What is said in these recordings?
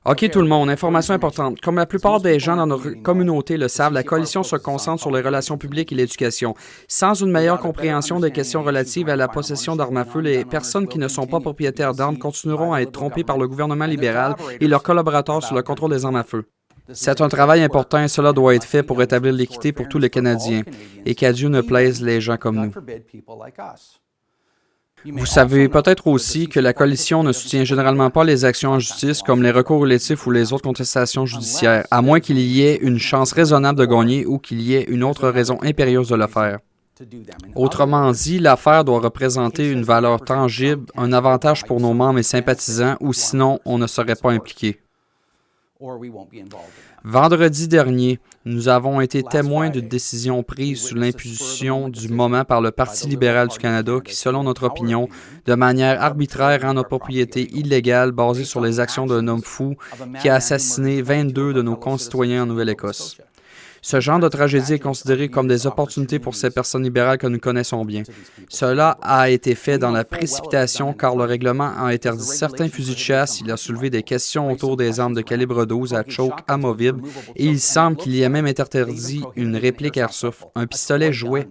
OK tout le monde, information importante. Comme la plupart des gens dans notre communauté le savent, la coalition se concentre sur les relations publiques et l'éducation. Sans une meilleure compréhension des questions relatives à la possession d'armes à feu, les personnes qui ne sont pas propriétaires d'armes continueront à être trompées par le gouvernement libéral et leurs collaborateurs sur le contrôle des armes à feu. C'est un travail important et cela doit être fait pour rétablir l'équité pour tous les Canadiens et qu'à Dieu ne plaise les gens comme nous. Vous savez peut-être aussi que la coalition ne soutient généralement pas les actions en justice comme les recours collectifs ou les autres contestations judiciaires, à moins qu'il y ait une chance raisonnable de gagner ou qu'il y ait une autre raison impérieuse de le faire. Autrement dit, l'affaire doit représenter une valeur tangible, un avantage pour nos membres et sympathisants, ou sinon on ne serait pas impliqué. Vendredi dernier, nous avons été témoins d'une décision prise sous l'impulsion du moment par le Parti libéral du Canada qui, selon notre opinion, de manière arbitraire rend notre propriété illégale basée sur les actions d'un homme fou qui a assassiné 22 de nos concitoyens en Nouvelle-Écosse. Ce genre de tragédie est considéré comme des opportunités pour ces personnes libérales que nous connaissons bien. Cela a été fait dans la précipitation car le règlement a interdit certains fusils de chasse, il a soulevé des questions autour des armes de calibre 12 à choke amovible et il semble qu'il y ait même interdit une réplique airsoft, un pistolet jouet.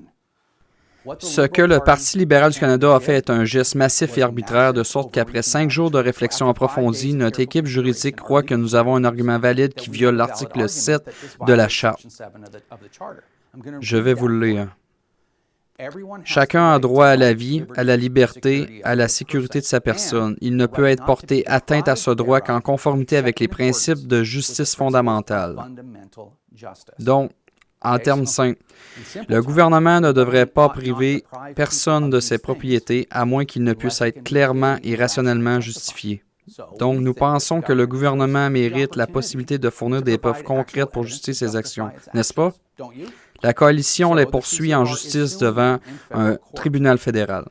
Ce que le Parti libéral du Canada a fait est un geste massif et arbitraire, de sorte qu'après 5 jours de réflexion approfondie, notre équipe juridique croit que nous avons un argument valide qui viole l'article 7 de la Charte. Je vais vous le lire. Chacun a droit à la vie, à la liberté, à la sécurité de sa personne. Il ne peut être porté atteinte à ce droit qu'en conformité avec les principes de justice fondamentale. Donc, en termes simples, le gouvernement ne devrait pas priver personne de ses propriétés à moins qu'il ne puisse être clairement et rationnellement justifié. Donc, nous pensons que le gouvernement mérite la possibilité de fournir des preuves concrètes pour justifier ses actions, n'est-ce pas? La coalition les poursuit en justice devant un tribunal fédéral.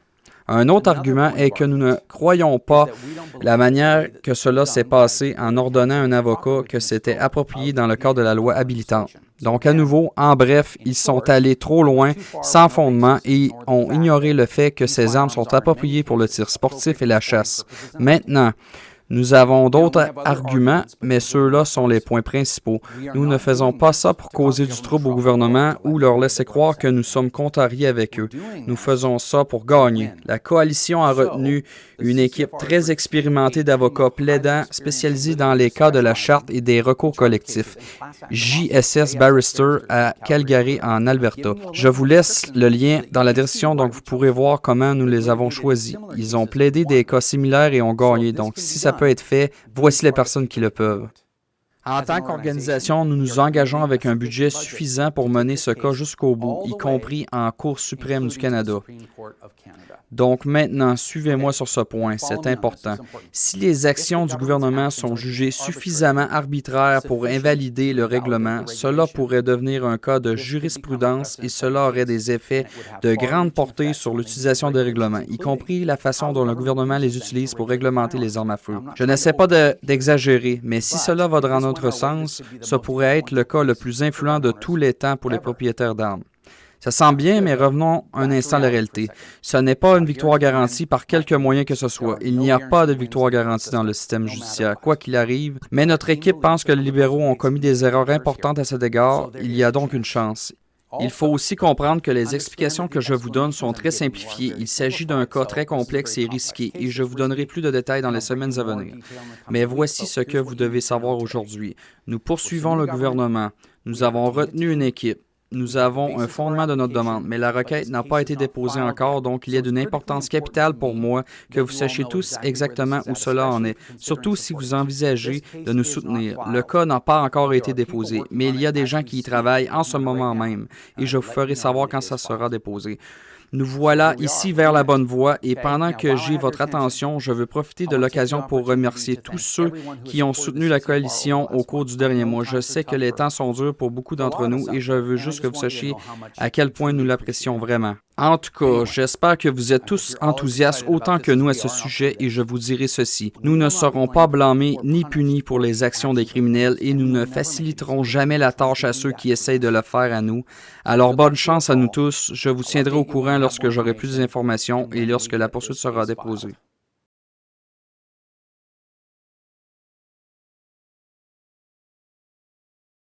Un autre argument est que nous ne croyons pas la manière que cela s'est passé en ordonnant à un avocat que c'était approprié dans le cadre de la loi habilitante. Donc, à nouveau, en bref, ils sont allés trop loin, sans fondement, et ont ignoré le fait que ces armes sont appropriées pour le tir sportif et la chasse. Maintenant, nous avons d'autres arguments, mais ceux-là sont les points principaux. Nous ne faisons pas ça pour causer du trouble au gouvernement ou leur laisser croire que nous sommes contrariés avec eux. Nous faisons ça pour gagner. La coalition a retenu une équipe très expérimentée d'avocats plaidants spécialisés dans les cas de la Charte et des recours collectifs. JSS Barrister à Calgary, en Alberta. Je vous laisse le lien dans la description, donc vous pourrez voir comment nous les avons choisis. Ils ont plaidé des cas similaires et ont gagné. Donc, si ça peut être fait, voici les personnes qui le peuvent. En tant qu'organisation, nous nous engageons avec un budget suffisant pour mener ce cas jusqu'au bout, y compris en Cour suprême du Canada. Donc maintenant, suivez-moi sur ce point, c'est important. Si les actions du gouvernement sont jugées suffisamment arbitraires pour invalider le règlement, cela pourrait devenir un cas de jurisprudence et cela aurait des effets de grande portée sur l'utilisation des règlements, y compris la façon dont le gouvernement les utilise pour réglementer les armes à feu. Je n'essaie pas d'exagérer, mais si cela va dans notre sens, ce pourrait être le cas le plus influent de tous les temps pour les propriétaires d'armes. Ça semble bien, mais revenons un instant à la réalité. Ce n'est pas une victoire garantie par quelque moyen que ce soit. Il n'y a pas de victoire garantie dans le système judiciaire, quoi qu'il arrive. Mais notre équipe pense que les libéraux ont commis des erreurs importantes à cet égard. Il y a donc une chance. Il faut aussi comprendre que les explications que je vous donne sont très simplifiées. Il s'agit d'un cas très complexe et risqué, et je vous donnerai plus de détails dans les semaines à venir. Mais voici ce que vous devez savoir aujourd'hui. Nous poursuivons le gouvernement. Nous avons retenu une équipe. Nous avons un fondement de notre demande, mais la requête n'a pas été déposée encore, donc il est d'une importance capitale pour moi que vous sachiez tous exactement où cela en est, surtout si vous envisagez de nous soutenir. Le cas n'a pas encore été déposé, mais il y a des gens qui y travaillent en ce moment même, et je vous ferai savoir quand ça sera déposé. Nous voilà ici vers la bonne voie et pendant que j'ai votre attention, je veux profiter de l'occasion pour remercier tous ceux qui ont soutenu la coalition au cours du dernier mois. Je sais que les temps sont durs pour beaucoup d'entre nous et je veux juste que vous sachiez à quel point nous l'apprécions vraiment. En tout cas, j'espère que vous êtes tous enthousiastes autant que nous à ce sujet et je vous dirai ceci. Nous ne serons pas blâmés ni punis pour les actions des criminels et nous ne faciliterons jamais la tâche à ceux qui essayent de le faire à nous. Alors bonne chance à nous tous. Je vous tiendrai au courant lorsque j'aurai plus d'informations et lorsque la poursuite sera déposée.